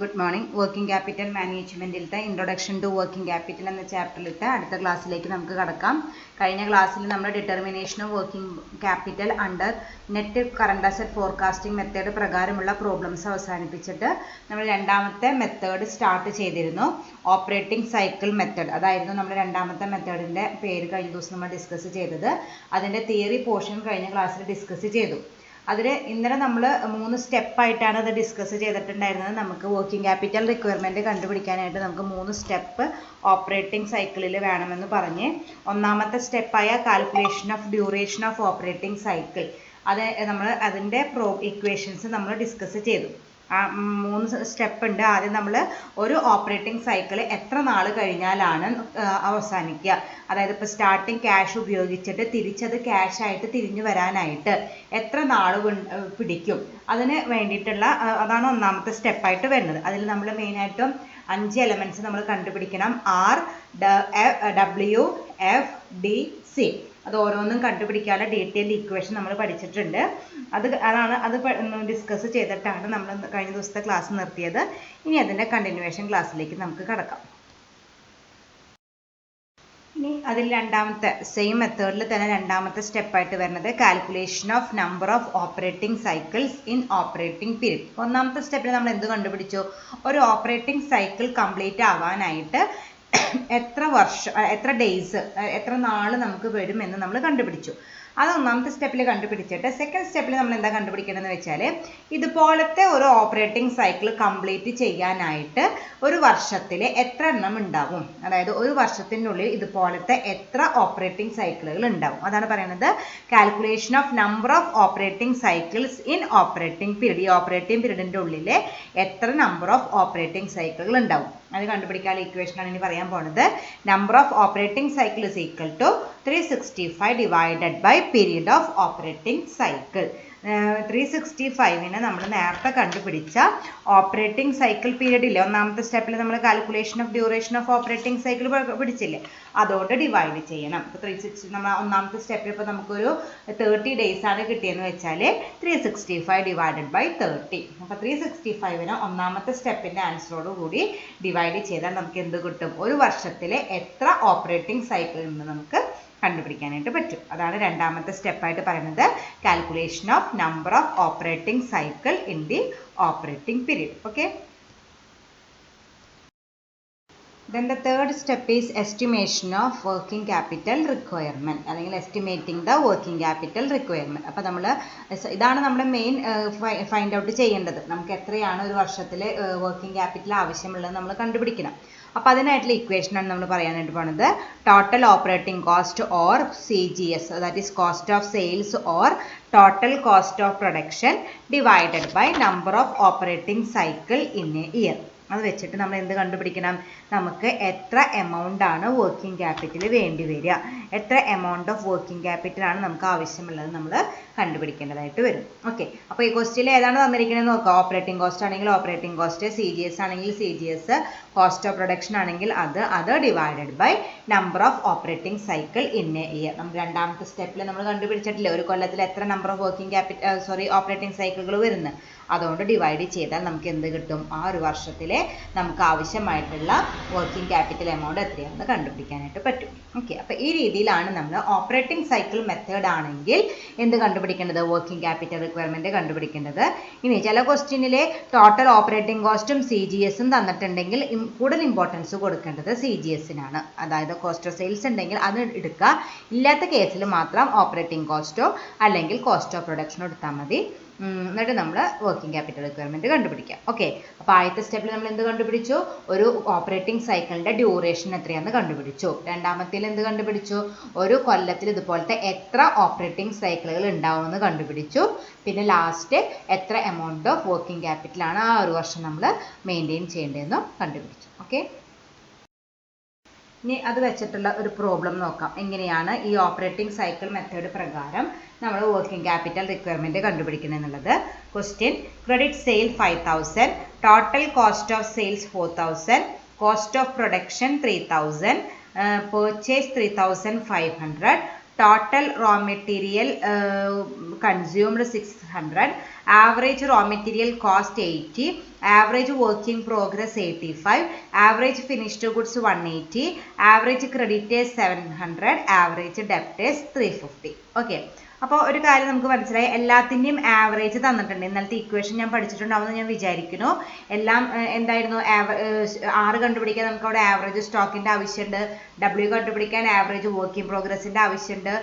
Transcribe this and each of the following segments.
Good morning. Working capital മാനേജ്മെൻറ്റിലത്തെ introduction to working capital എന്ന ചാപ്റ്ററിലത്തെ അടുത്ത ക്ലാസ്സിലേക്ക് നമുക്ക് കടക്കാം. കഴിഞ്ഞ ക്ലാസ്സിൽ നമ്മൾ determination of working capital under net current asset forecasting method പ്രകാരമുള്ള പ്രോബ്ലംസ് അവസാനിപ്പിച്ചിട്ട് നമ്മൾ രണ്ടാമത്തെ മെത്തേഡ് സ്റ്റാർട്ട് ചെയ്തിരുന്നു. ഓപ്പറേറ്റിംഗ് സൈക്കിൾ മെത്തേഡ് അതായിരുന്നു നമ്മുടെ രണ്ടാമത്തെ മെത്തേഡിൻ്റെ പേര്. കഴിഞ്ഞ ദിവസം നമ്മൾ ഡിസ്കസ് ചെയ്തത്. അതിൻ്റെ തിയറി പോർഷൻ കഴിഞ്ഞ ക്ലാസ്സിൽ ഡിസ്കസ് ചെയ്തു. അതിൽ ഇന്നലെ നമ്മൾ 3 സ്റ്റെപ്പായിട്ടാണ് അത് ഡിസ്കസ് ചെയ്തിട്ടുണ്ടായിരുന്നത്. നമുക്ക് വർക്കിംഗ് ക്യാപിറ്റൽ റിക്വയർമെൻറ്റ് കണ്ടുപിടിക്കാനായിട്ട് നമുക്ക് 3 സ്റ്റെപ്പ് ഓപ്പറേറ്റിംഗ് സൈക്കിളിൽ വേണമെന്ന് പറഞ്ഞ് ഒന്നാമത്തെ സ്റ്റെപ്പായ calculation of duration of operating cycle അത് നമ്മൾ അതിൻ്റെ ഇക്വേഷൻസ് നമ്മൾ ഡിസ്കസ് ചെയ്തു. 3 സ്റ്റെപ്പ് ഉണ്ട്. ആദ്യം നമ്മൾ ഒരു ഓപ്പറേറ്റിംഗ് സൈക്കിൾ എത്ര നാൾ കഴിഞ്ഞാലാണ് അവസാനിക്കുക, അതായത് ഇപ്പോൾ സ്റ്റാർട്ടിങ് ക്യാഷ് ഉപയോഗിച്ചിട്ട് തിരിച്ചത് ക്യാഷായിട്ട് തിരിഞ്ഞു വരാനായിട്ട് എത്ര നാൾ പിടിക്കും, അതിന് വേണ്ടിയിട്ടുള്ള അതാണ് ഒന്നാമത്തെ സ്റ്റെപ്പായിട്ട് വരുന്നത്. അതിൽ നമ്മൾ മെയിനായിട്ടും 5 എലമെൻറ്റ്സ് നമ്മൾ കണ്ടുപിടിക്കണം. R, W, F, D, C. അത് ഓരോന്നും കണ്ടുപിടിക്കാനുള്ള ഡീറ്റെയിൽ ഇക്വേഷൻ നമ്മൾ പഠിച്ചിട്ടുണ്ട്. അത് ഡിസ്കസ് ചെയ്തിട്ടാണ് നമ്മൾ കഴിഞ്ഞ ദിവസത്തെ ക്ലാസ് നിർത്തിയത്. ഇനി അതിൻ്റെ കണ്ടിന്യൂവേഷൻ ക്ലാസ്സിലേക്ക് നമുക്ക് കടക്കാം. ഇനി അതിൽ രണ്ടാമത്തെ സെയിം മെത്തേഡിൽ തന്നെ രണ്ടാമത്തെ സ്റ്റെപ്പായിട്ട് വരുന്നത് calculation of number of operating cycles in operating period. ഒന്നാമത്തെ സ്റ്റെപ്പിൽ നമ്മൾ എന്ത് കണ്ടുപിടിച്ചു? ഒരു ഓപ്പറേറ്റിംഗ് സൈക്കിൾ കംപ്ലീറ്റ് ആവാനായിട്ട് എത്ര ഡേയ്സ്, എത്ര നാൾ നമുക്ക് വരും എന്ന് നമ്മൾ കണ്ടുപിടിച്ചു. അത് ഒന്നാമത്തെ സ്റ്റെപ്പിൽ കണ്ടുപിടിച്ചിട്ട് സെക്കൻഡ് സ്റ്റെപ്പിൽ നമ്മൾ എന്താ കണ്ടുപിടിക്കണമെന്ന് വെച്ചാൽ ഇതുപോലത്തെ ഒരു ഓപ്പറേറ്റിംഗ് സൈക്കിൾ കംപ്ലീറ്റ് ചെയ്യാനായിട്ട് ഒരു വർഷത്തിൽ എത്ര എണ്ണം ഉണ്ടാവും, അതായത് ഒരു വർഷത്തിനുള്ളിൽ ഇതുപോലത്തെ എത്ര ഓപ്പറേറ്റിംഗ് സൈക്കിളുകൾ ഉണ്ടാവും. അതാണ് പറയുന്നത് calculation of number of operating cycles in operating period. ഈ ഓപ്പറേറ്റിംഗ് പീരീഡിൻ്റെ ഉള്ളിൽ എത്ര നമ്പർ ഓഫ് ഓപ്പറേറ്റിംഗ് സൈക്കിളുകൾ ഉണ്ടാവും അത് കണ്ടുപിടിക്കാനുള്ള ഇക്വേഷനാണ് ഇനി പറയാൻ പോകുന്നത്. Number of operating cycle is equal to 365 divided by period of operating cycle. 365നെ നമ്മൾ നേരത്തെ കണ്ടുപിടിച്ച ഓപ്പറേറ്റിംഗ് സൈക്കിൾ പീരീഡ് ഇല്ലേ, ഒന്നാമത്തെ സ്റ്റെപ്പിൽ നമ്മൾ calculation of duration of operating cycle പിടിച്ചില്ലേ, അതുകൊണ്ട് ഡിവൈഡ് ചെയ്യണം. ഇപ്പോൾ 360 നമ്മൾ ഒന്നാമത്തെ സ്റ്റെപ്പിൽ ഇപ്പോൾ നമുക്കൊരു 30 ഡേയ്സ് ആണ് കിട്ടിയെന്ന് വെച്ചാൽ 365 ഡിവൈഡഡ് ബൈ 30. അപ്പോൾ 365നെ ഒന്നാമത്തെ സ്റ്റെപ്പിൻ്റെ ആൻസറോട് കൂടി ഡിവൈഡ് ചെയ്താൽ നമുക്ക് എന്ത് കിട്ടും? ഒരു വർഷത്തിൽ എത്ര ഓപ്പറേറ്റിംഗ് സൈക്കിൾ എന്ന് നമുക്ക് കണ്ടുപിടിക്കാനായിട്ട് പറ്റും. അതാണ് രണ്ടാമത്തെ സ്റ്റെപ്പായിട്ട് പറയുന്നത് calculation of number of operating cycle in the operating period. Okay. Then the third step is estimation of working capital requirement അല്ലെങ്കിൽ estimating the working capital requirement. അപ്പോൾ നമ്മൾ ഇതാണ് നമ്മുടെ മെയിൻ ഫൈൻഡ് ഔട്ട് ചെയ്യേണ്ടത്. നമുക്ക് എത്രയാണ് ഒരു വർഷത്തിൽ വർക്കിംഗ് ക്യാപിറ്റൽ ആവശ്യമുള്ളത് നമ്മൾ കണ്ടുപിടിക്കണം. അപ്പോൾ അതിനായിട്ടുള്ള ഇക്വേഷനാണ് നമ്മൾ പറയാനായിട്ട് പോകുന്നത്. Total operating cost or CGS, that is cost of sales or total cost of production divided by number of operating cycle in a year. അത് വെച്ചിട്ട് നമ്മൾ എന്ത് കണ്ടുപിടിക്കണം? നമുക്ക് എത്ര എമൗണ്ട് ആണ് വർക്കിംഗ് ക്യാപിറ്റൽ വേണ്ടി വരിക, എത്ര എമൗണ്ട് ഓഫ് വർക്കിംഗ് ക്യാപിറ്റലാണ് നമുക്ക് ആവശ്യമുള്ളത് നമ്മൾ കണ്ടുപിടിക്കേണ്ടതായിട്ട് വരും. ഓക്കെ. അപ്പോൾ ഈ ക്വസ്റ്റ്യനിൽ ഏതാണ് തന്നിരിക്കുന്നത് നോക്കുക. ഓപ്പറേറ്റിംഗ് കോസ്റ്റ് ആണെങ്കിൽ ഓപ്പറേറ്റിംഗ് കോസ്റ്റ്, CGS ആണെങ്കിൽ CGS, കോസ്റ്റ് ഓഫ് പ്രൊഡക്ഷൻ ആണെങ്കിൽ അത് divided by number of operating cycle in a year. നമ്മൾ രണ്ടാമത്തെ സ്റ്റെപ്പിൽ നമ്മൾ കണ്ടുപിടിച്ചിട്ടില്ലേ ഒരു കൊല്ലത്തിൽ എത്ര നമ്പർ ഓഫ് വർക്കിംഗ് ഓപ്പറേറ്റിംഗ് സൈക്കിളുകൾ വരുന്നത്, അതുകൊണ്ട് ഡിവൈഡ് ചെയ്താൽ നമുക്ക് എന്ത് കിട്ടും? ആ ഒരു വർഷത്തിലെ നമുക്ക് ആവശ്യമായിട്ടുള്ള വർക്കിംഗ് ക്യാപിറ്റൽ എമൗണ്ട് എത്രയാണെന്ന് കണ്ടുപിടിക്കാനായിട്ട് പറ്റും. ഓക്കെ. അപ്പോൾ ഈ രീതിയിലാണ് നമ്മൾ ഓപ്പറേറ്റിംഗ് സൈക്കിൾ മെത്തേഡ് ആണെങ്കിൽ എന്ത് കണ്ടുപിടിക്കേണ്ടത്? വർക്കിംഗ് ക്യാപിറ്റൽ റിക്വയർമെൻറ്റ് കണ്ടുപിടിക്കേണ്ടത്. ഇനി ചില ക്വസ്റ്റ്യനിൽ ടോട്ടൽ ഓപ്പറേറ്റിംഗ് കോസ്റ്റും CGSഉം തന്നിട്ടുണ്ടെങ്കിൽ കൂടുതൽ ഇമ്പോർട്ടൻസ് കൊടുക്കേണ്ടത് CGSനാണ്. അതായത് കോസ്റ്റ് ഓഫ് സെയിൽസ് ഉണ്ടെങ്കിൽ അത് എടുക്കുക, ഇല്ലാത്ത കേസിൽ മാത്രം ഓപ്പറേറ്റിംഗ് കോസ്റ്റോ അല്ലെങ്കിൽ കോസ്റ്റ് ഓഫ് പ്രൊഡക്ഷനോ എടുത്താൽ മതി. എന്നിട്ട് നമ്മൾ വർക്കിംഗ് ക്യാപിറ്റൽ റിക്വയർമെൻറ്റ് കണ്ടുപിടിക്കാം. ഓക്കെ. അപ്പോൾ ആദ്യത്തെ സ്റ്റെപ്പിൽ നമ്മൾ എന്ത് കണ്ടുപിടിച്ചു? ഒരു ഓപ്പറേറ്റിംഗ് സൈക്കിളിൻ്റെ ഡ്യൂറേഷൻ എത്രയാണെന്ന് കണ്ടുപിടിച്ചു. രണ്ടാമത്തേൽ എന്ത് കണ്ടുപിടിച്ചു? ഒരു കൊല്ലത്തിൽ ഇതുപോലത്തെ എത്ര ഓപ്പറേറ്റിംഗ് സൈക്കിളുകൾ ഉണ്ടാവുമെന്ന് കണ്ടുപിടിച്ചു. പിന്നെ ലാസ്റ്റ് എത്ര എമൗണ്ട് ഓഫ് വർക്കിംഗ് ക്യാപിറ്റലാണ് ആ ഒരു വർഷം നമ്മൾ മെയിൻറ്റെയിൻ ചെയ്യേണ്ടതെന്ന് കണ്ടുപിടിച്ചു. ഓക്കെ. ഇനി അത് വെച്ചിട്ടുള്ള ഒരു പ്രോബ്ലം നോക്കാം. എങ്ങനെയാണ് ഈ ഓപ്പറേറ്റിംഗ് സൈക്കിൾ മെത്തേഡ് പ്രകാരം നമ്മൾ വർക്കിംഗ് ക്യാപിറ്റൽ റിക്വയർമെൻറ്റ് കണ്ടുപിടിക്കുന്നത് എന്നുള്ളത്. Question: credit sale 5000, total cost of sales 4000, cost of production 3000, purchase 3500, total raw material consumed 600, average raw material cost 80, average work in progress 85, average finished goods 180, average creditors 700, average debtors 350. Okay. അപ്പോൾ ഒരു കാര്യം നമുക്ക് മനസ്സിലായി, എല്ലാത്തിൻ്റെയും average തന്നിട്ടുണ്ട്. ഇന്നലത്തെ equation ഞാൻ പഠിച്ചിട്ടുണ്ടാവുമെന്ന് ഞാൻ വിചാരിക്കുന്നു. എല്ലാം എന്തായിരുന്നു, ആറ് കണ്ടുപിടിക്കാൻ നമുക്ക് അവിടെ ആവറേജ് സ്റ്റോക്കിൻ്റെ ആവശ്യമുണ്ട്, ഡബ്ല്യു കണ്ടുപിടിക്കാൻ ആവറേജ് വർക്ക് ഇൻ പ്രോഗ്രസിൻ്റെ ആവശ്യമുണ്ട്,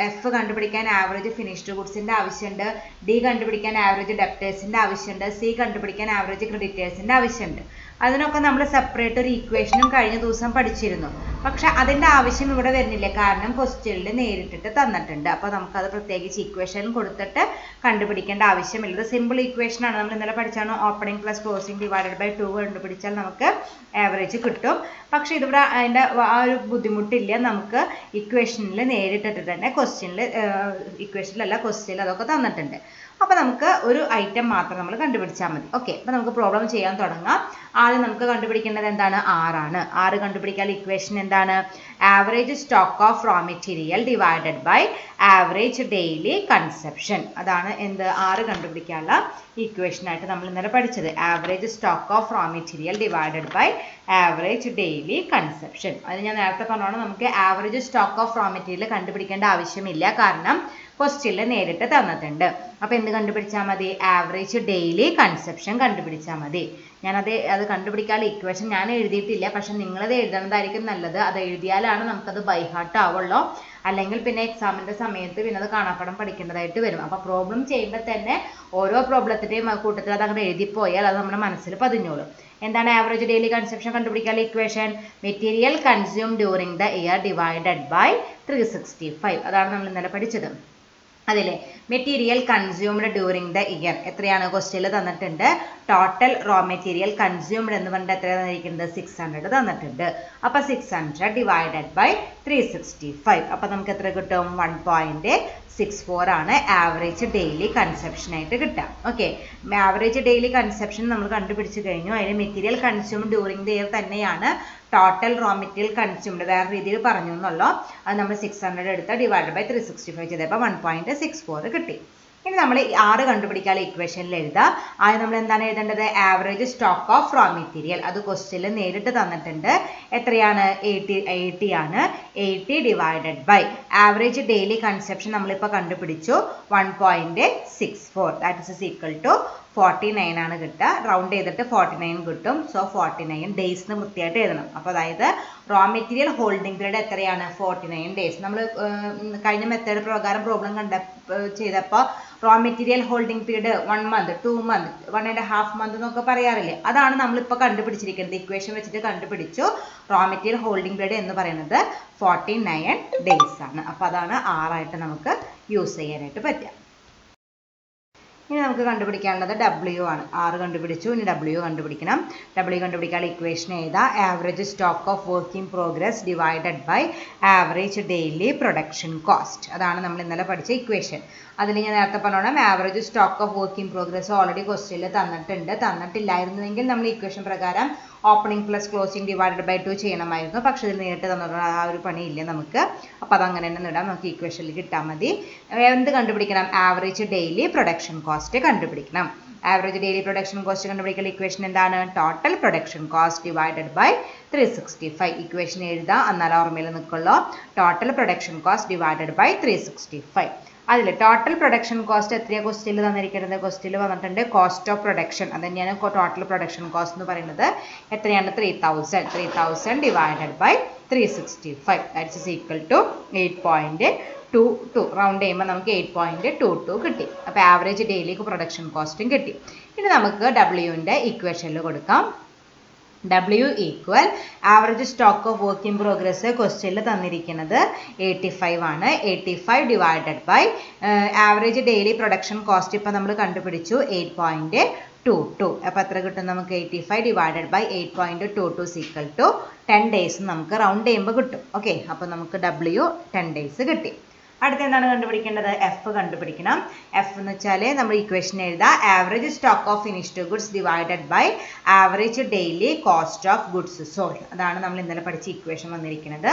എഫ് കണ്ടുപിടിക്കാൻ ആവറേജ് ഫിനിഷ്ഡ് ഗുഡ്സിൻ്റെ ആവശ്യമുണ്ട്, ഡി കണ്ടുപിടിക്കാൻ ആവറേജ് ഡെപ്റ്റേഴ്സിൻ്റെ ആവശ്യമുണ്ട്, സി കണ്ടുപിടിക്കാൻ ആവറേജ് ക്രെഡിറ്റേഴ്സിൻ്റെ ആവശ്യമുണ്ട്. അതിനൊക്കെ നമ്മൾ സെപ്പറേറ്റ് ഒരു ഇക്വേഷനും കഴിഞ്ഞ ദിവസം പഠിച്ചിരുന്നു. പക്ഷെ അതിൻ്റെ ആവശ്യം ഇവിടെ വരുന്നില്ല, കാരണം ക്വസ്റ്റ്യനിൽ നേരിട്ടിട്ട് തന്നിട്ടുണ്ട്. അപ്പോൾ നമുക്കത് പ്രത്യേകിച്ച് ഇക്വേഷൻ കൊടുത്തിട്ട് കണ്ടുപിടിക്കേണ്ട ആവശ്യമില്ല. ഇത് സിമ്പിൾ ഇക്വേഷനാണ്. നമ്മൾ ഇന്നലെ പഠിച്ചാണ് opening plus closing divided by 2 കണ്ടുപിടിച്ചാൽ നമുക്ക് ആവറേജ് കിട്ടും. പക്ഷെ ഇതിവിടെ അതിൻ്റെ ആ ഒരു ബുദ്ധിമുട്ടില്ല. നമുക്ക് ഇക്വേഷനിൽ നേരിട്ടിട്ട് തന്നെ ഇക്വേഷനിലല്ല ക്വസ്റ്റ്യനിൽ അതൊക്കെ തന്നിട്ടുണ്ട്. അപ്പോൾ നമുക്ക് ഒരു ഐറ്റം മാത്രം നമ്മൾ കണ്ടുപിടിച്ചാൽ മതി. ഓക്കെ, അപ്പോൾ നമുക്ക് പ്രോബ്ലം ചെയ്യാൻ തുടങ്ങാം. ആദ്യം നമുക്ക് കണ്ടുപിടിക്കേണ്ടത് എന്താണ്? ആറാണ്. ആറ് കണ്ടുപിടിക്കാൻ ഇക്വേഷൻ എന്താണ്? Average stock of raw material divided by average daily consumption. അതാണ് എന്ത്? ആറ് കണ്ടുപിടിക്കാനുള്ള ഇക്വേഷനായിട്ട് നമ്മൾ ഇന്നലെ പഠിച്ചത്. Average stock of raw material divided by average daily consumption. അത് ഞാൻ നേരത്തെ പറഞ്ഞോളാം, നമുക്ക് average stock of raw material കണ്ടുപിടിക്കേണ്ട ആവശ്യമില്ല, കാരണം ക്വസ്റ്റ്യനിൽ നേരിട്ട് തന്നിട്ടുണ്ട്. അപ്പോൾ എന്ത് കണ്ടുപിടിച്ചാൽ മതി? ആവറേജ് ഡെയിലി കൺസപ്ഷൻ കണ്ടുപിടിച്ചാൽ മതി. അത് കണ്ടുപിടിക്കാനുള്ള ഇക്വേഷൻ ഞാൻ എഴുതിയിട്ടില്ല, പക്ഷെ നിങ്ങളത് എഴുതുന്നതായിരിക്കും നല്ലത്. അത് എഴുതിയാലാണ് നമുക്കത് ബൈ ഹാർട്ട് ആവുള്ളൂ. അല്ലെങ്കിൽ പിന്നെ എക്സാമിൻ്റെ സമയത്ത് പിന്നെ അത് കാണാപ്പാഠം പഠിക്കേണ്ടതായിട്ട് വരും. അപ്പോൾ പ്രോബ്ലം ചെയ്യുമ്പോൾ തന്നെ ഓരോ പ്രോബ്ലത്തിൻ്റെയും കൂട്ടത്തിൽ അത് അങ്ങനെ എഴുതിപ്പോയാൽ അത് നമ്മുടെ മനസ്സിൽ പതിഞ്ഞോളും. എന്താണ് ആവറേജ് ഡെയിലി കൺസപ്ഷൻ കണ്ടുപിടിക്കാനുള്ള equation? Material consume during the year divided by 365. അതാണ് നമ്മൾ ഇന്നലെ പഠിച്ചത്. അതിലെ material consumed during the year എത്രയാണ്? ക്വസ്റ്റ്യനിൽ തന്നിട്ടുണ്ട്. ടോട്ടൽ റോ മെറ്റീരിയൽ കൺസ്യൂംഡ് എന്ന് പറഞ്ഞിട്ട് എത്രയാണ് തന്നിരിക്കുന്നത്? 600 തന്നിട്ടുണ്ട്. അപ്പോൾ 600 ഡിവൈഡഡ് ബൈ 365. അപ്പോൾ നമുക്ക് എത്ര കിട്ടും? 1.64 ആണ് ആവറേജ് ഡെയിലി കൺസപ്ഷൻ ആയിട്ട് കിട്ടുക. ഓക്കെ, ആവറേജ് ഡെയിലി കൺസപ്ഷൻ നമ്മൾ കണ്ടുപിടിച്ച് കഴിഞ്ഞു. അതിന് material consumed during the year തന്നെയാണ് ടോട്ടൽ റോ മെറ്റീരിയൽ കൺസ്യൂംഡ്. വേറെ രീതിയിൽ പറഞ്ഞു എന്നുള്ളൂ. അത് നമ്മൾ 600 എടുത്ത് ഡിവൈഡ് ബൈ 365 ചെയ്തപ്പോൾ 1.64 കിട്ടി. ഇനി നമ്മൾ 6 കണ്ടുപിടിക്കാനുള്ള ഇക്വേഷനിൽ എഴുതാം. ആദ്യം നമ്മൾ എന്താണ് എഴുതേണ്ടത്? Average stock of raw material. അത് ക്വസ്റ്റ്യനിൽ നേരിട്ട് തന്നിട്ടുണ്ട്. എത്രയാണ്? 80 ആണ്. 80 divided by average daily consumption നമ്മളിപ്പോൾ കണ്ടുപിടിച്ചു 1.64. ദാറ്റ് ഇസ് ഈക്വൽ ടു 49 ആണ് കിട്ടുക. റൗണ്ട് ചെയ്തിട്ട് 49 കിട്ടും. സോ 49 ഡേയ്സ് വൃത്തിയായിട്ട് എഴുതണം. അപ്പോൾ അതായത് റോ മെറ്റീരിയൽ ഹോൾഡിംഗ് പീരീഡ് എത്രയാണ്? 49 ഡേയ്സ്. നമ്മൾ കഴിഞ്ഞ മെത്തേഡ് പ്രകാരം പ്രോബ്ലം ചെയ്തപ്പോൾ raw material holding period 1 month, 2 month, 1.5 month എന്നൊക്കെ പറയാറില്ലേ? അതാണ് നമ്മളിപ്പോൾ കണ്ടുപിടിച്ചിരിക്കുന്നത്. ഇക്വേഷൻ വെച്ചിട്ട് കണ്ടുപിടിച്ചു. റോ മെറ്റീരിയൽ ഹോൾഡിംഗ് പീരീഡ് എന്ന് പറയുന്നത് 49 ഡേയ്സ് ആണ്. അപ്പോൾ അതാണ് 6 നമുക്ക് യൂസ് ചെയ്യാനായിട്ട് പറ്റുക. ഇനി നമുക്ക് കണ്ടുപിടിക്കാനുള്ളത് W ആണ്. 6 കണ്ടുപിടിച്ചു. ഇനി W കണ്ടുപിടിക്കണം. W കണ്ടുപിടിക്കാനുള്ള ഇക്വേഷൻ ഏതാ? Average stock of work in progress divided by average daily production cost. അതാണ് നമ്മൾ ഇന്നലെ പഠിച്ച ഇക്വേഷൻ. അതിൽ ഞാൻ നേരത്തെ പറഞ്ഞോളാം, average stock of work in progress already ക്വസ്റ്റ്യനിൽ തന്നിട്ടുണ്ട്. തന്നിട്ടില്ലായിരുന്നുവെങ്കിൽ നമ്മൾ ഇക്വേഷൻ പ്രകാരം opening plus closing divided by 2 ചെയ്യണമായിരുന്നു. പക്ഷേ ഇതിൽ നേരിട്ട് തന്നിട്ടുള്ള ആ ഒരു പണിയില്ല നമുക്ക്. അപ്പോൾ അതങ്ങനെ തന്നെ ഇടാം. നമുക്ക് ഇക്വേഷനിൽ കിട്ടാൽ മതി. എന്ത് കണ്ടുപിടിക്കണം? ആവറേജ് ഡെയിലി പ്രൊഡക്ഷൻ കോസ്റ്റ് കണ്ടുപിടിക്കണം. ആവറേജ് ഡെയിലി പ്രൊഡക്ഷൻ കോസ്റ്റ് കണ്ടുപിടിക്കുന്ന ഇക്വേഷൻ എന്താണ്? Total production cost divided by 365. Equation എഴുതാം, എന്നാൽ ഓർമ്മയിൽ നിൽക്കുള്ളൂ. Total production cost divided by 365. അതിൽ ടോട്ടൽ പ്രൊഡക്ഷൻ കോസ്റ്റ് എത്രയാണ് ക്വസ്റ്റ്യനിൽ തന്നിരിക്കുന്നത്? ക്വസ്റ്റ്യനിൽ വന്നിട്ടുണ്ട് കോസ്റ്റ് ഓഫ് പ്രൊഡക്ഷൻ. അത് തന്നെയാണ് ടോട്ടൽ പ്രൊഡക്ഷൻ കോസ്റ്റ് എന്ന് പറയുന്നത്. എത്രയാണ്? 3000 divided by 365. That is equal to 8.22. Round ചെയ്യുമ്പോൾ നമുക്ക് 8.22 കിട്ടി. അപ്പോൾ ആവറേജ് ഡെയിലി പ്രൊഡക്ഷൻ കോസ്റ്റും കിട്ടി. ഇനി നമുക്ക് ഡബ്ല്യുവിൻ്റെ ഇക്വേഷനിൽ കൊടുക്കാം. W equal average stock of work in progress ക്വസ്റ്റ്യനിൽ തന്നിരിക്കുന്നത് 85 ആണ്. 85 divided by average daily production cost ഇപ്പോൾ നമ്മൾ കണ്ടുപിടിച്ചു 8.22. അപ്പോൾ എത്ര കിട്ടും നമുക്ക്? 85 divided by 8.22 equal to 10 days നമുക്ക് റൗണ്ട് ചെയ്യുമ്പോൾ കിട്ടും. ഓക്കെ, അപ്പോൾ നമുക്ക് W 10 ഡേയ്സ് കിട്ടി. അടുത്ത എന്താണ് കണ്ടുപിടിക്കേണ്ടത്? എഫ് കണ്ടുപിടിക്കണം. എഫ് എന്ന് വെച്ചാൽ നമ്മൾ ഇക്വേഷൻ എഴുതാം. Average stock of finished goods divided by average daily cost of goods sold. അതാണ് നമ്മൾ ഇന്നലെ പഠിച്ച ഇക്വേഷൻ വന്നിരിക്കുന്നത്.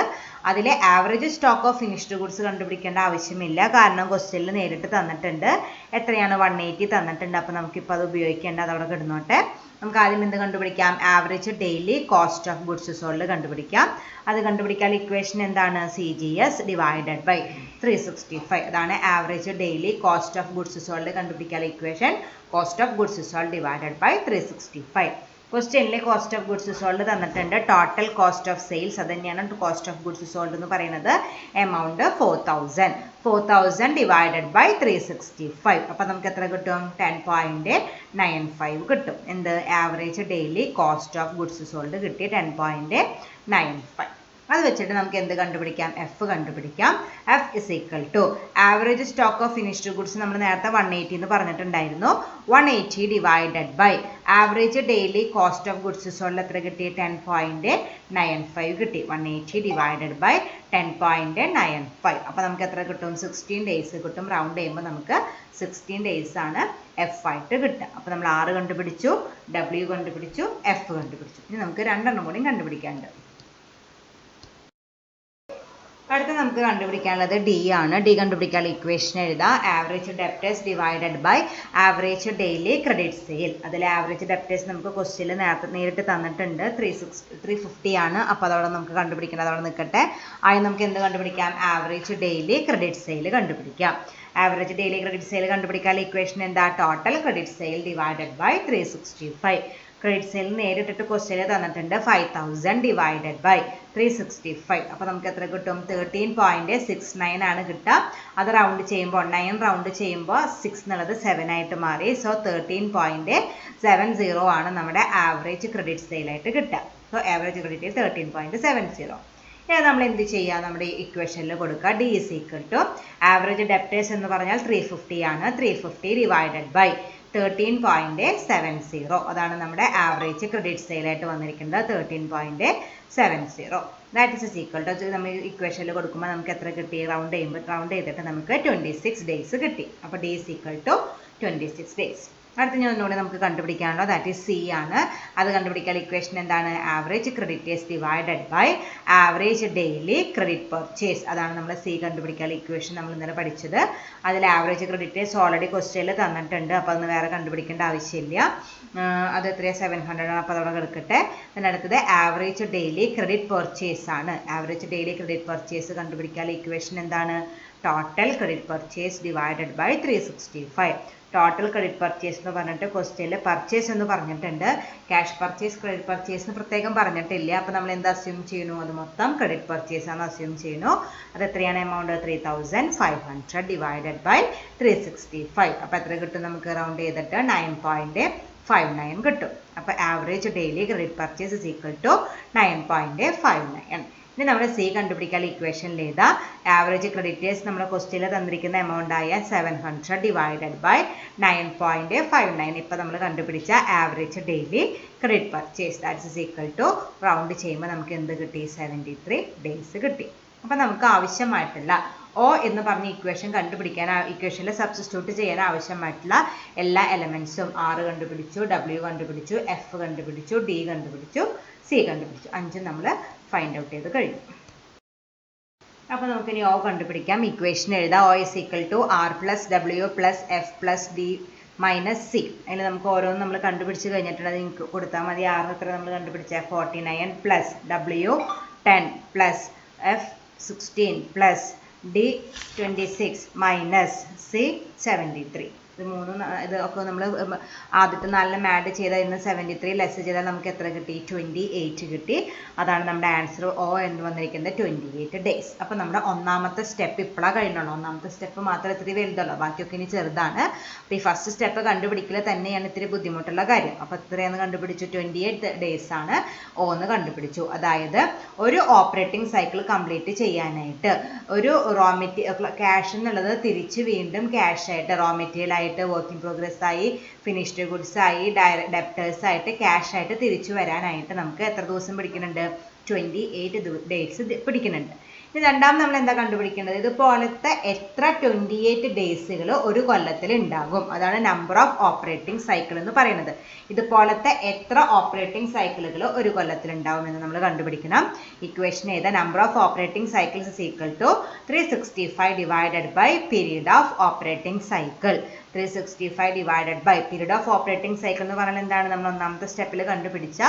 അതിലെ average stock of finished goods കണ്ടുപിടിക്കേണ്ട ആവശ്യമില്ല, കാരണം ക്വസ്റ്റ്യനിൽ നേരിട്ട് തന്നിട്ടുണ്ട്. എത്രയാണ്? 180 തന്നിട്ടുണ്ട്. അപ്പോൾ നമുക്കിപ്പോൾ അത് ഉപയോഗിക്കേണ്ട, അതവിടെ കിടന്നോട്ടെ. നമുക്ക് ആദ്യം എന്ത് കണ്ടുപിടിക്കാം? Average daily cost of goods sold കണ്ടുപിടിക്കാം. അത് കണ്ടുപിടിക്കാൻ ഇക്വേഷൻ എന്താണ്? CGS divided by 365. അതാണ് average daily cost of goods sold കണ്ടുപിടിക്കാൻ equation. Cost of goods sold divided by 365. ക്വസ്റ്റ്യനിലെ കോസ്റ്റ് ഓഫ് ഗുഡ്സ് സോൾഡ് തന്നിട്ടുണ്ട്. ടോട്ടൽ കോസ്റ്റ് ഓഫ് സെയിൽസ്, അത് തന്നെയാണ് കോസ്റ്റ് ഓഫ് ഗുഡ്സ് സോൾഡ് എന്ന് പറയുന്നത്. Amount 4000 divided by 365. അപ്പം നമുക്ക് എത്ര കിട്ടും? 10.95 കിട്ടും. എന്ത്? Average daily cost of goods sold കിട്ടി 10.95. അത് വെച്ചിട്ട് നമുക്ക് എന്ത് കണ്ടുപിടിക്കാം? എഫ് കണ്ടുപിടിക്കാം. F is equal to average stock of finished goods നമ്മൾ നേരത്തെ 180 എന്ന് പറഞ്ഞിട്ടുണ്ടായിരുന്നു. 180 divided by average daily cost of goods sold എത്ര കിട്ടി? 10.95 കിട്ടി. 180 ഡിവൈഡഡ് ബൈ 10.95. അപ്പോൾ നമുക്ക് എത്ര കിട്ടും? 16 ഡേയ്സ് കിട്ടും. റൗണ്ട് ചെയ്യുമ്പോൾ നമുക്ക് 16 ഡേയ്സ് ആണ് എഫ് ആയിട്ട് കിട്ടുക. അപ്പോൾ നമ്മൾ R കണ്ടുപിടിച്ചു, W കണ്ടുപിടിച്ചു, എഫ് കണ്ടുപിടിച്ചു. ഇനി നമുക്ക് രണ്ടെണ്ണം കൂടി കണ്ടുപിടിക്കാനുണ്ട്. അടുത്ത നമുക്ക് കണ്ടുപിടിക്കാനുള്ളത് ഡി ആണ്. ഡി കണ്ടുപിടിക്കാൻ ഇക്വേഷൻ എഴുതാം. Average debtors divided by average daily credit sale. അതിൽ ആവറേജ് ഡെപ്റ്റേഴ്സ് നമുക്ക് ക്വസ്റ്റ്യനിൽ നേരിട്ട് തന്നിട്ടുണ്ട്. 350 ആണ്. അപ്പോൾ അതവിടെ നമുക്ക് കണ്ടുപിടിക്കേണ്ടത്, അതവിടെ നിൽക്കട്ടെ. ആദ്യം നമുക്ക് എന്ത് കണ്ടുപിടിക്കാം? ആവറേജ് ഡെയിലി ക്രെഡിറ്റ് സെയിൽ കണ്ടുപിടിക്കാം. ആവറേജ് ഡെയിലി ക്രെഡിറ്റ് സെയിൽ കണ്ടുപിടിക്കാൻ ഇക്വേഷൻ എന്താ? Total credit sale divided by 365. Credit sale നേരിട്ടിട്ട് ക്വസ്റ്റ്യനിൽ തന്നിട്ടുണ്ട് 5000 ഡിവൈഡഡ് ബൈ 365. അപ്പോൾ നമുക്ക് എത്ര കിട്ടും? 13.69 ആണ് കിട്ടുക. അത് റൗണ്ട് ചെയ്യുമ്പോൾ 9 റൗണ്ട് ചെയ്യുമ്പോൾ 6 എന്നുള്ളത് 7 ആയിട്ട് മാറി. സോ 13.70 ആണ് നമ്മുടെ ആവറേജ് ക്രെഡിറ്റ് സെയിലായിട്ട് കിട്ടുക. So average credit 13.70. നമ്മൾ എന്ത് ചെയ്യുക? നമ്മുടെ ഇക്വേഷനിൽ കൊടുക്കുക. D is equal to average debtors എന്ന് പറഞ്ഞാൽ 350 ആണ്. 350 ഡിവൈഡഡ് ബൈ 13.70. അതാണ് നമ്മുടെ ആവറേജ് ക്രെഡിറ്റ് സെയിലായിട്ട് വന്നിരിക്കുന്നത്. 13.70. ദാറ്റ് ഇസ് ഈക്വൽ ടു നമ്മൾ ഇക്വേഷനിൽ കൊടുക്കുമ്പോൾ നമുക്ക് എത്ര കിട്ടി? റൗണ്ട് ചെയ്തിട്ട് നമുക്ക് 26 ഡേയ്സ് കിട്ടി. അപ്പോൾ D is equal to 26 days. അടുത്ത ഒന്നുകൂടി നമുക്ക് കണ്ടുപിടിക്കാനുള്ളത് ദാറ്റ് ഈസ് സി ആണ്. അത് കണ്ടുപിടിക്കാൻ ഇക്വേഷൻ എന്താണ്? Average creditors divided by average daily credit purchase. അതാണ് നമ്മൾ സി കണ്ടുപിടിക്കാൻ ഇക്വേഷൻ നമ്മൾ ഇന്നലെ പഠിച്ചത്. അതിൽ ആവറേജ് ക്രെഡിറ്റേഴ്സ് ഓൾറെഡി ക്വസ്റ്റ്യനിൽ തന്നിട്ടുണ്ട്. അപ്പോൾ അതൊന്ന് വേറെ കണ്ടുപിടിക്കേണ്ട ആവശ്യമില്ല. അത് എത്രയാണ്? 700 ആണ്. അപ്പോൾ അതവിടെ കിടക്കട്ടെ. അടുത്തത് ആവറേജ് ഡെയിലി ക്രെഡിറ്റ് പർച്ചേസ് ആണ്. ആവറേജ് ഡെയിലി ക്രെഡിറ്റ് പർച്ചേസ് കണ്ടുപിടിക്കാൻ ഇക്വേഷൻ എന്താണ്? Total credit purchase divided by 365. Total credit purchase എന്ന് പറഞ്ഞിട്ട് ക്വസ്റ്റ്യനിൽ പർച്ചേസ് എന്ന് പറഞ്ഞിട്ടുണ്ട്. ക്യാഷ് പർച്ചേസ്, ക്രെഡിറ്റ് പർച്ചേസ് എന്ന് പ്രത്യേകം പറഞ്ഞിട്ടില്ല. അപ്പോൾ നമ്മൾ എന്ത് അസ്യൂം ചെയ്യുന്നു? അത് മൊത്തം ക്രെഡിറ്റ് പർച്ചേസ് ആണ് അസ്യൂം ചെയ്യുന്നു. അത് എത്രയാണ് എമൗണ്ട്? 3500 divided by 365. അപ്പോൾ എത്ര കിട്ടും? നമുക്ക് റൗണ്ട് ചെയ്തിട്ട് 9.59 കിട്ടും. അപ്പോൾ average daily credit purchase is equal to 9.59. ഇനി നമ്മൾ സി കണ്ടുപിടിക്കാൻ ഇക്വേഷനിൽ എഴുതാം. ആവറേജ് ക്രെഡിറ്റേഴ്സ് നമ്മുടെ ക്വസ്റ്റ്യനിൽ തന്നിരിക്കുന്ന എമൗണ്ട് ആയ 700 ഡിവൈഡഡ് ബൈ 9.59. ഇപ്പോൾ നമ്മൾ കണ്ടുപിടിച്ച average daily credit purchase that is equal to round ചെയ്യുമ്പോൾ നമുക്ക് എന്ത് കിട്ടി? 73 ഡേയ്സ് കിട്ടി. അപ്പോൾ നമുക്ക് ആവശ്യമായിട്ടുള്ള O എന്ന് പറഞ്ഞ ഇക്വേഷൻ കണ്ടുപിടിക്കാൻ, ഇക്വേഷനിൽ സബ്സ്റ്റിറ്റ്യൂട്ട് ചെയ്യാൻ ആവശ്യമായിട്ടുള്ള എല്ലാ എലമെൻസും R കണ്ടുപിടിച്ചു, W കണ്ടുപിടിച്ചു, F കണ്ടുപിടിച്ചു, D കണ്ടുപിടിച്ചു, C കണ്ടുപിടിച്ചു. 5 നമ്മൾ ഫൈൻഡ് ഔട്ട് ചെയ്ത് കഴിഞ്ഞു. അപ്പോൾ നമുക്കിനി O കണ്ടുപിടിക്കാം. ഇക്വേഷൻ എഴുതാം. O is equal to R plus W plus F plus D minus C. അതിൽ നമുക്ക് ഓരോന്നും നമ്മൾ കണ്ടുപിടിച്ച് കഴിഞ്ഞിട്ടുണ്ട്. അത് നിങ്ങൾക്ക് കൊടുത്താൽ മതി. R എത്ര നമ്മൾ കണ്ടുപിടിച്ച? 49 plus W 10 plus F 16 plus D 26 minus C 73. ഇത് മൂന്നും ഇതൊക്കെ നമ്മൾ ആദ്യത്തെ 4 ആഡ് ചെയ്താൽ ഇന്ന് 73 ലെസ് ചെയ്താൽ നമുക്ക് എത്ര കിട്ടി? 28 കിട്ടി. അതാണ് നമ്മുടെ ആൻസർ. O എന്ന് വന്നിരിക്കുന്നത് 28 ഡേയ്സ്. അപ്പോൾ നമ്മുടെ ഒന്നാമത്തെ സ്റ്റെപ്പ് ഇപ്പോഴാണ് കഴിഞ്ഞുള്ളൂ. ഒന്നാമത്തെ സ്റ്റെപ്പ് മാത്രം ഇത്തിരി വലുതുള്ളൂ, ബാക്കിയൊക്കെ ഇനി ചെറുതാണ്. അപ്പോൾ ഈ ഫസ്റ്റ് സ്റ്റെപ്പ് കണ്ടുപിടിക്കൽ തന്നെയാണ് ഇത്തിരി ബുദ്ധിമുട്ടുള്ള കാര്യം. അപ്പോൾ എത്രയെന്ന് കണ്ടുപിടിച്ചു? 28 ഡേയ്സ് ആണ് O എന്ന് കണ്ടുപിടിച്ചു. അതായത് ഒരു ഓപ്പറേറ്റിംഗ് സൈക്കിൾ കംപ്ലീറ്റ് ചെയ്യാനായിട്ട് ഒരു റോ മെറ്റീരിയൽ ക്യാഷ് എന്നുള്ളത് തിരിച്ച് വീണ്ടും ക്യാഷ് ആയിട്ട് റോ മെറ്റീരിയൽ ആയിട്ട് വർക്ക് ഇൻ പ്രോഗ്രസ് ആയി ഫിനിഷ്ഡ് ഗുഡ്സ് ആയി ഡെപ്റ്റേഴ്സ് ആയിട്ട് ക്യാഷ് ആയിട്ട് തിരിച്ചു വരാനായിട്ട് നമുക്ക് എത്ര ദിവസം പിടിക്കുന്നുണ്ട്? 28 ഡേയ്സ് പിടിക്കുന്നുണ്ട്. ഇനി രണ്ടാമത് നമ്മൾ എന്താ കണ്ടുപിടിക്കേണ്ടത്? ഇതുപോലത്തെ എത്ര 28 ഡേയ്സുകൾ ഒരു കൊല്ലത്തിൽ ഉണ്ടാകും, അതാണ് നമ്പർ ഓഫ് ഓപ്പറേറ്റിംഗ് സൈക്കിൾ എന്ന് പറയുന്നത്. ഇതുപോലത്തെ എത്ര ഓപ്പറേറ്റിംഗ് സൈക്കിളുകൾ ഒരു കൊല്ലത്തിൽ ഉണ്ടാവും എന്ന് നമ്മൾ കണ്ടുപിടിക്കണം. ഇക്വേഷൻ ഏതാ? Number of operating cycles is equal to 365 divided by period of operating cycle. 365 divided by period of operating cycle എന്ന് പറഞ്ഞാൽ എന്താണ്? നമ്മൾ ഒന്നാമത്തെ സ്റ്റെപ്പിൽ കണ്ടുപിടിച്ച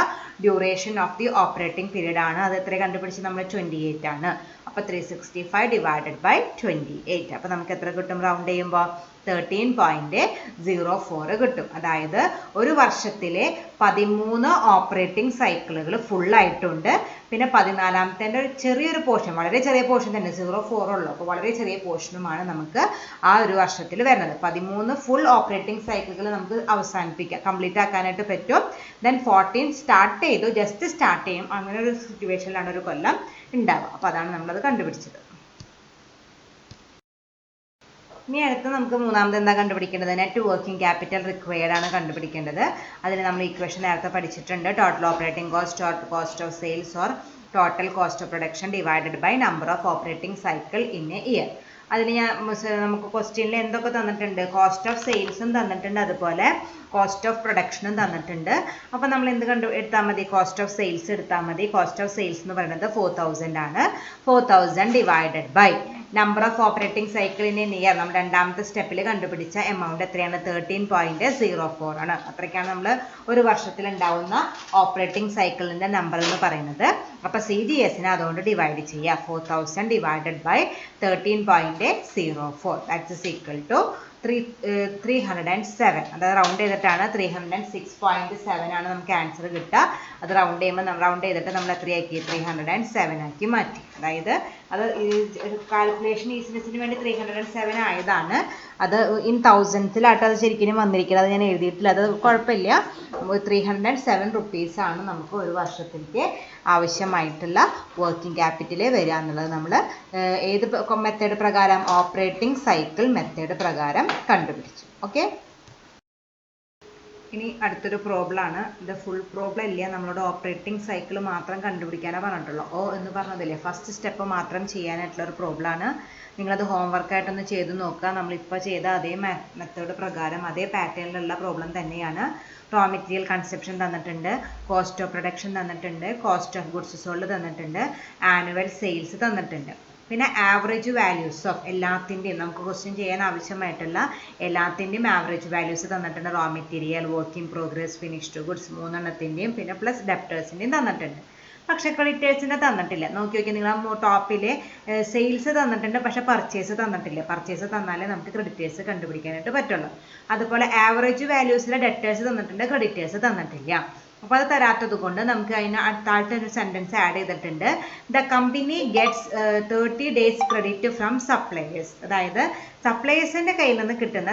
duration of the operating period ആണ്. അത് എത്ര കണ്ടുപിടിച്ച് നമ്മൾ 28 ആണ്. അപ്പോൾ 365 ഡിവൈഡഡ് ബൈ 28. അപ്പോൾ നമുക്ക് എത്ര കിട്ടും? റൗണ്ട് ചെയ്യുമ്പോൾ 13.04 കിട്ടും. അതായത് ഒരു വർഷത്തിലെ 13 ഓപ്പറേറ്റിംഗ് സൈക്കിളുകൾ ഫുള്ളായിട്ടുണ്ട്. പിന്നെ 14ാമത്തെ ഒരു ചെറിയൊരു പോർഷൻ, വളരെ ചെറിയ പോർഷൻ തന്നെ, 0.4 ഉള്ളൂ. അപ്പോൾ വളരെ ചെറിയ പോർഷനുമാണ് നമുക്ക് ആ ഒരു വർഷത്തിൽ വരുന്നത്. 13 ഫുൾ ഓപ്പറേറ്റിംഗ് സൈക്കിളുകൾ നമുക്ക് അവസാനിപ്പിക്കാം, കംപ്ലീറ്റ് ആക്കാനായിട്ട് പറ്റും. ദെൻ 14 സ്റ്റാർട്ട് ചെയ്തു, ജസ്റ്റ് സ്റ്റാർട്ട് ചെയ്യും. അങ്ങനെ ഒരു സിറ്റുവേഷനിലാണ് ഒരു കൊല്ലം ഉണ്ടാവുക. അപ്പോൾ അതാണ് നമ്മളത് കണ്ടുപിടിച്ചത്. ഇനി അടുത്ത് നമുക്ക് മൂന്നാമത് എന്താ കണ്ടുപിടിക്കേണ്ടത്? നെറ്റ് വർക്കിംഗ് ക്യാപിറ്റൽ റിക്വയർഡ് ആണ് കണ്ടുപിടിക്കേണ്ടത്. അതിന് നമ്മൾ ഇക്വേഷൻ നേരത്തെ പഠിച്ചിട്ടുണ്ട്. Total operating cost or cost of sales or total cost of production divided by number of operating cycle in a year. അതിന് നമുക്ക് ക്വസ്റ്റ്യനിൽ എന്തൊക്കെ തന്നിട്ടുണ്ട്? കോസ്റ്റ് ഓഫ് സെയിൽസും തന്നിട്ടുണ്ട്, അതുപോലെ കോസ്റ്റ് ഓഫ് പ്രൊഡക്ഷനും തന്നിട്ടുണ്ട്. അപ്പോൾ നമ്മൾ എന്ത് എടുത്താൽ മതി? കോസ്റ്റ് ഓഫ് സെയിൽസ് എടുത്താൽ മതി. കോസ്റ്റ് ഓഫ് സെയിൽസ് എന്ന് പറയുന്നത് 4000 ആണ്. 4000 divided by number of operating cycle in a year. നമ്മൾ രണ്ടാമത്തെ സ്റ്റെപ്പിൽ കണ്ടുപിടിച്ച എമൗണ്ട് എത്രയാണ്? 13.04 ആണ്. അത്രയ്ക്കാണ് നമ്മൾ ഒരു വർഷത്തിൽ ഉണ്ടാവുന്ന ഓപ്പറേറ്റിംഗ് സൈക്കിളിൻ്റെ നമ്പർ എന്ന് പറയുന്നത്. അപ്പോൾ CGSനെ അതുകൊണ്ട് ഡിവൈഡ് ചെയ്യുക. 4000 divided by 13.04 that's is equal to 307. അതായത് റൗണ്ട് ചെയ്തിട്ടാണ് 306.7 ആണ് നമുക്ക് ആൻസർ കിട്ടുക. അത് റൗണ്ട് ചെയ്യുമ്പോൾ റൗണ്ട് ചെയ്തിട്ട് നമ്മൾ എത്രയാക്കി? 307 ആക്കി മാറ്റി. അതായത് അത് കാൽക്കുലേഷൻ ഈസിനെസ്സിന് വേണ്ടി 307 ആയതാണ്. അത് ഇൻ തൗസൻഡ്സിലായിട്ട് അത് ശരിക്കും വന്നിരിക്കുന്നത്. അത് ഞാൻ എഴുതിയിട്ടില്ല, അത് കുഴപ്പമില്ല. 307 റുപ്പീസാണ് നമുക്ക് ഒരു വർഷത്തിലേക്ക് ആവശ്യമായിട്ടുള്ള വർക്കിംഗ് ക്യാപിറ്റൽ വരിക എന്നുള്ളത് നമ്മൾ ഏത് മെത്തേഡ് പ്രകാരം? ഓപ്പറേറ്റിംഗ് സൈക്കിൾ മെത്തേഡ് പ്രകാരം കണ്ടുപിടിച്ചു. ഓക്കെ, ഇനി അടുത്തൊരു പ്രോബ്ലം ആണ്. ഇത് ഫുൾ പ്രോബ്ലം ഇല്ല, നമ്മളോട് ഓപ്പറേറ്റിംഗ് സൈക്കിൾ മാത്രം കണ്ടുപിടിക്കാനാണ് പറഞ്ഞിട്ടുള്ളൂ. ഓ എന്ന് പറഞ്ഞതില്ലേ, ഫസ്റ്റ് സ്റ്റെപ്പ് മാത്രം ചെയ്യാനായിട്ടുള്ള ഒരു പ്രോബ്ലം ആണ്. നിങ്ങളത് ഹോംവർക്കായിട്ടൊന്ന് ചെയ്ത് നോക്കുക. നമ്മളിപ്പോൾ ചെയ്ത അതേ മെത്തേഡ് പ്രകാരം അതേ പാറ്റേണിലുള്ള പ്രോബ്ലം തന്നെയാണ്. റോ മെറ്റീരിയൽ കൺസെപ്ഷൻ തന്നിട്ടുണ്ട്, കോസ്റ്റ് ഓഫ് പ്രൊഡക്ഷൻ തന്നിട്ടുണ്ട്, കോസ്റ്റ് ഓഫ് ഗുഡ്സ് സോൾഡ് തന്നിട്ടുണ്ട്, ആനുവൽ സെയിൽസ് തന്നിട്ടുണ്ട്. പിന്നെ ആവറേജ് വാല്യൂസ് ഓഫ് എല്ലാത്തിൻ്റെയും നമുക്ക് ക്വസ്റ്റ്യൻ ചെയ്യാൻ ആവശ്യമായിട്ടുള്ള എല്ലാത്തിൻ്റെയും ആവറേജ് വാല്യൂസ് തന്നിട്ടുണ്ട്. Raw material, work in progress, finished goods മൂന്നെണ്ണത്തിൻ്റെയും, പിന്നെ പ്ലസ് ഡെപ്റ്റേഴ്സിൻ്റെയും തന്നിട്ടുണ്ട്. പക്ഷെ ക്രെഡിറ്റേഴ്സിൻ്റെ തന്നിട്ടില്ല. നോക്കി നോക്കി നിങ്ങൾ ടോപ്പിൽ സെയിൽസ് തന്നിട്ടുണ്ട്, പക്ഷെ പർച്ചേസ് തന്നിട്ടില്ല. പർച്ചേസ് തന്നാലേ നമുക്ക് ക്രെഡിറ്റേഴ്സ് കണ്ടുപിടിക്കാനായിട്ട് പറ്റുള്ളൂ. അതുപോലെ ആവറേജ് വാല്യൂസിലെ ഡെപ്റ്റേഴ്സ് തന്നിട്ടുണ്ട്, ക്രെഡിറ്റേഴ്സ് തന്നിട്ടില്ല. അപ്പോൾ അത് തരാത്തത് കൊണ്ട് നമുക്ക് അതിന് താഴത്തെ ഒരു സെൻറ്റൻസ് ആഡ് ചെയ്തിട്ടുണ്ട്. The company gets 30 days credit from suppliers. അതായത് സപ്ലയേഴ്സിൻ്റെ കയ്യിൽ നിന്ന് കിട്ടുന്ന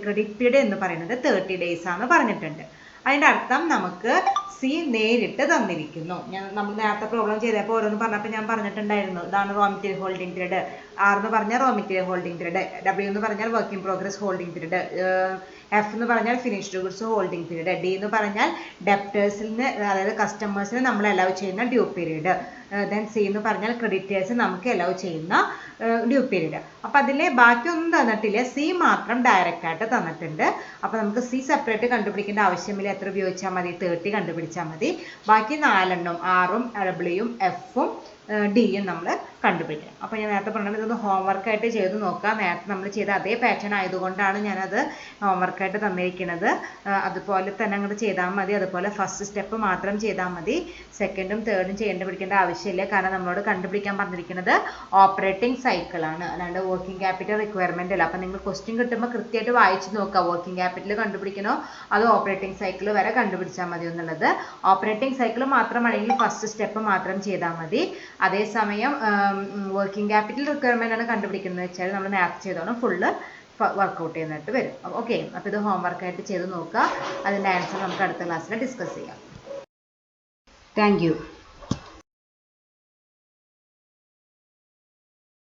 ക്രെഡിറ്റ് പീരീഡ് എന്ന് പറയുന്നത് 30 days ആണെന്ന് പറഞ്ഞിട്ടുണ്ട്. അതിൻ്റെ അർത്ഥം നമുക്ക് സി നേരിട്ട് തന്നിരിക്കുന്നു. നമ്മൾ നേരത്തെ പ്രോബ്ലം ചെയ്തപ്പോൾ ഓരോന്ന് പറഞ്ഞപ്പോൾ ഞാൻ പറഞ്ഞിട്ടുണ്ടായിരുന്നു, ഇതാണ് raw material holding period. R എന്ന് പറഞ്ഞാൽ raw material holding period, W എന്ന് പറഞ്ഞാൽ work in progress holding period, F എന്ന് പറഞ്ഞാൽ finished goods holding period, D എന്ന് പറഞ്ഞാൽ ഡെപ്റ്റേഴ്സിന് അതായത് കസ്റ്റമേഴ്സിന് നമ്മൾ അലൗ ചെയ്യുന്ന ഡ്യൂ പീരീഡ്, ദെൻ സി എന്ന് പറഞ്ഞാൽ ക്രെഡിറ്റേഴ്സ് നമുക്ക് അലൗ ചെയ്യുന്ന ഡ്യൂ പീരീഡ്. അപ്പോൾ അതിൽ ബാക്കിയൊന്നും തന്നിട്ടില്ല, സി മാത്രം ഡയറക്റ്റ് ആയിട്ട് തന്നിട്ടുണ്ട്. അപ്പോൾ നമുക്ക് സി സെപ്പറേറ്റ് കണ്ടുപിടിക്കേണ്ട ആവശ്യമില്ല. എത്ര ഉപയോഗിച്ചാൽ മതി? 30 കണ്ടുപിടിച്ചാൽ മതി. ബാക്കി 4 ആറും ഡബ്ല്യൂയും എഫും ഡിയും നമ്മൾ കണ്ടുപിടിക്കണം. അപ്പോൾ ഞാൻ നേരത്തെ പറഞ്ഞത് ഇതൊന്ന് ഹോംവർക്കായിട്ട് ചെയ്ത് നോക്കുക. നേരത്തെ നമ്മൾ ചെയ്ത അതേ പാറ്റേൺ ആയതുകൊണ്ടാണ് ഞാനത് ഹോംവർക്കായിട്ട് തന്നിരിക്കുന്നത്. അതുപോലെ തന്നെ അങ്ങോട്ട് ചെയ്താൽ മതി. അതുപോലെ ഫസ്റ്റ് സ്റ്റെപ്പ് മാത്രം ചെയ്താൽ മതി, സെക്കൻഡും തേർഡും കണ്ടുപിടിക്കേണ്ട ആവശ്യമില്ല. കാരണം നമ്മളോട് കണ്ടുപിടിക്കാൻ പറഞ്ഞിരിക്കുന്നത് ഓപ്പറേറ്റിംഗ് സൈക്കിളാണ്, അല്ലാണ്ട് വർക്കിംഗ് ക്യാപിറ്റൽ റിക്വയർമെൻ്റ് അല്ല. അപ്പോൾ നിങ്ങൾ ക്വസ്റ്റ്യൻ കിട്ടുമ്പോൾ കൃത്യമായിട്ട് വായിച്ച് നോക്കുക, വർക്കിംഗ് ക്യാപിറ്റൽ കണ്ടുപിടിക്കണോ അതോ ഓപ്പറേറ്റിംഗ് സൈക്കിൾ വരെ കണ്ടുപിടിച്ചാൽ മതി എന്നുള്ളത്. ഓപ്പറേറ്റിംഗ് സൈക്കിൾ മാത്രമാണെങ്കിൽ ഫസ്റ്റ് സ്റ്റെപ്പ് മാത്രം ചെയ്താൽ മതി. അതേസമയം വർക്കിംഗ് ക്യാപിറ്റൽ റിക്വയർമെൻ്റ് ആണ് കണ്ടുപിടിക്കുന്നത് വെച്ചാൽ നമ്മൾ നേരത്തെ ചെയ്തോണം ഫുള്ള് വർക്കൗട്ട് ചെയ്യുന്നതായിട്ട് വരും. ഓക്കെ, അപ്പോൾ ഇത് ഹോംവർക്കായിട്ട് ചെയ്ത് നോക്കുക. അതിൻ്റെ ആൻസർ നമുക്ക് അടുത്ത ക്ലാസ്സിൽ ഡിസ്കസ് ചെയ്യാം. Thank you.